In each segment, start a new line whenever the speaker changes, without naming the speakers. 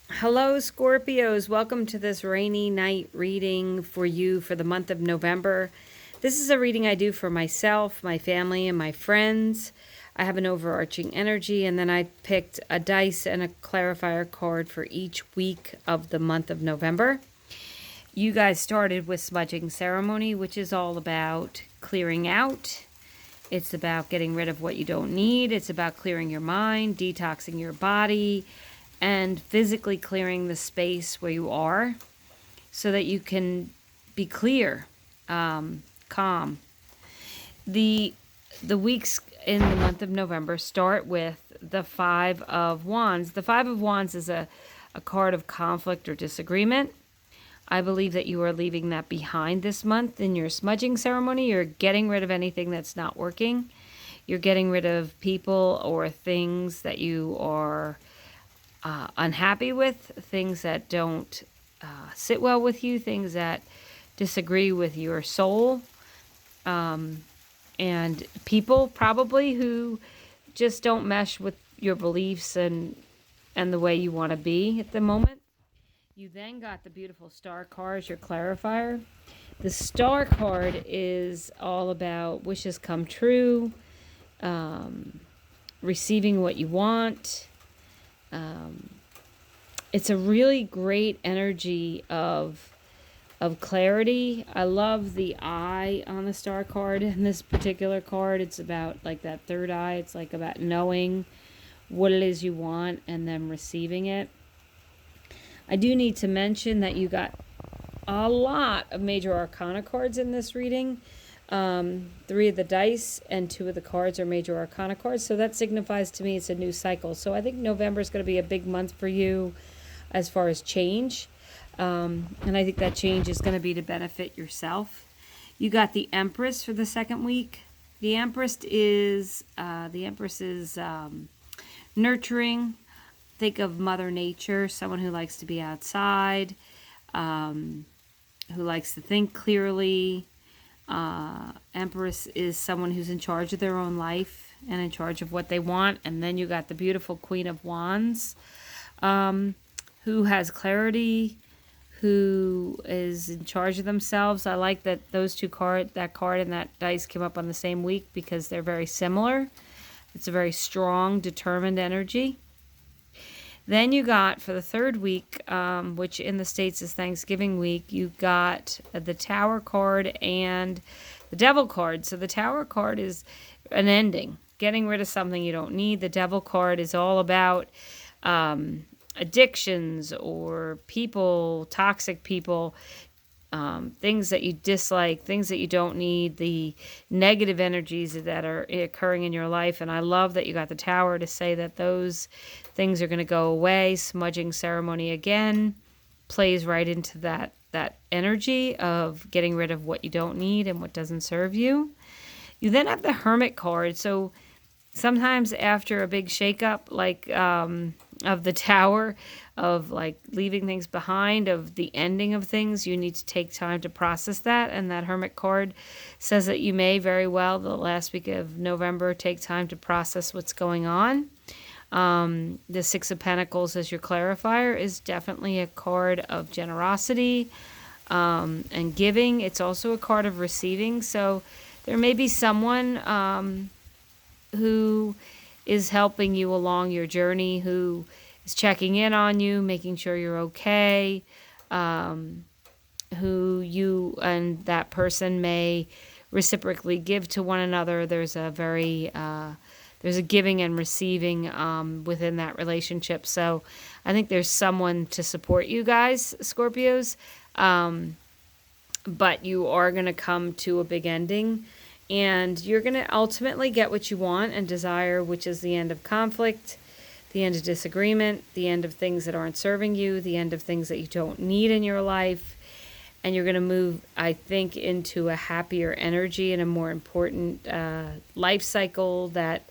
Hello, Scorpios. Welcome to this rainy night reading for you for the month of November. This is a reading I do for myself, my family, and my friends. I have an overarching energy, and then I picked a dice and a clarifier card for each week of the month of November. You guys started with smudging ceremony, which is all about clearing out. It's about getting rid of what you don't need. It's about clearing your mind, detoxing your body, and physically clearing the space where you are so that you can be clear, calm. The weeks in the month of November start with the Five of Wands. The Five of Wands is a card of conflict or disagreement. I believe that you are leaving that behind this month in your smudging ceremony. You're getting rid of anything that's not working. You're getting rid of people or things that you are unhappy with, things that don't sit well with you, things that disagree with your soul, and people probably who just don't mesh with your beliefs and the way you want to be at the moment. You then got the beautiful star card as your clarifier. The star card is all about wishes come true, receiving what you want. It's a really great energy of clarity. I love the eye on the star card in this particular card. It's about like that third eye. It's like about knowing what it is you want and then receiving it. I do need to mention that you got a lot of major arcana cards in this reading. 3 of the dice and 2 of the cards are major arcana cards. So that signifies to me it's a new cycle. So I think November is going to be a big month for you as far as change. And I think that change is going to be to benefit yourself. You got the Empress for the second week. The Empress is nurturing. Think of Mother Nature, someone who likes to be outside, who likes to think clearly. Empress is someone who's in charge of their own life and in charge of what they want. And then you got the beautiful Queen of Wands, who has clarity, who is in charge of themselves. I like that those that card and that dice came up on the same week because they're very similar. It's a very strong, determined energy. Then you got, for the third week, which in the States is Thanksgiving week, you got the Tower card and the Devil card. So the Tower card is an ending, getting rid of something you don't need. The Devil card is all about addictions or people, toxic people, things that you dislike, things that you don't need, the negative energies that are occurring in your life. And I love that you got the Tower to say that those things are going to go away. Smudging ceremony again plays right into that energy of getting rid of what you don't need and what doesn't serve you. You then have the Hermit card. So sometimes after a big shakeup, like of the Tower, of like leaving things behind, of the ending of things, you need to take time to process that. And that Hermit card says that you may very well, the last week of November, take time to process what's going on. The Six of Pentacles as your clarifier is definitely a card of generosity and giving. It's also a card of receiving. So there may be someone who is helping you along your journey, who is checking in on you, making sure you're okay, who you and that person may reciprocally give to one another. There's a giving and receiving within that relationship. So I think there's someone to support you guys, Scorpios, but you are going to come to a big ending. And you're going to ultimately get what you want and desire, which is the end of conflict, the end of disagreement, the end of things that aren't serving you, the end of things that you don't need in your life. And you're going to move, I think, into a happier energy and a more important life cycle that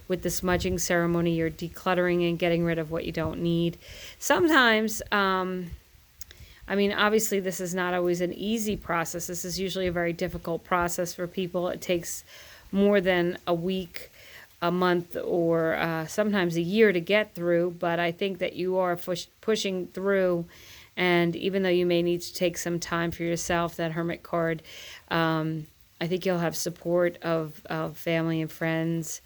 with the smudging ceremony, you're decluttering and getting rid of what you don't need. Sometimes, obviously this is not always an easy process. This is usually a very difficult process for people. It takes more than a week a month or sometimes a year to get through, but I think that you are pushing through. And even though you may need to take some time for yourself, that Hermit card, I think you'll have support of family and friends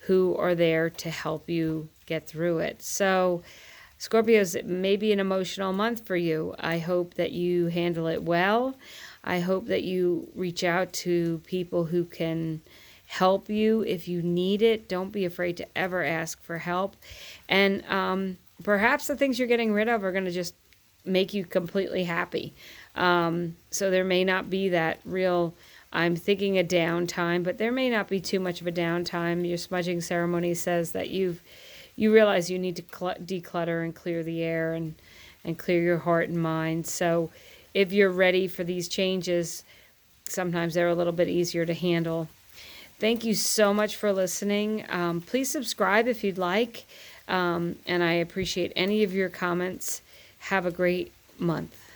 who are there to help you get through it. So, Scorpios, it may be an emotional month for you. I hope that you handle it well. I hope that you reach out to people who can help you if you need it. Don't be afraid to ever ask for help. And perhaps the things you're getting rid of are going to just make you completely happy. So there may not be that real, I'm thinking a downtime, but there may not be too much of a downtime. Your smudging ceremony says that you realize you need to declutter and clear the air and clear your heart and mind. So if you're ready for these changes, sometimes they're a little bit easier to handle. Thank you so much for listening. Please subscribe if you'd like, and I appreciate any of your comments. Have a great month.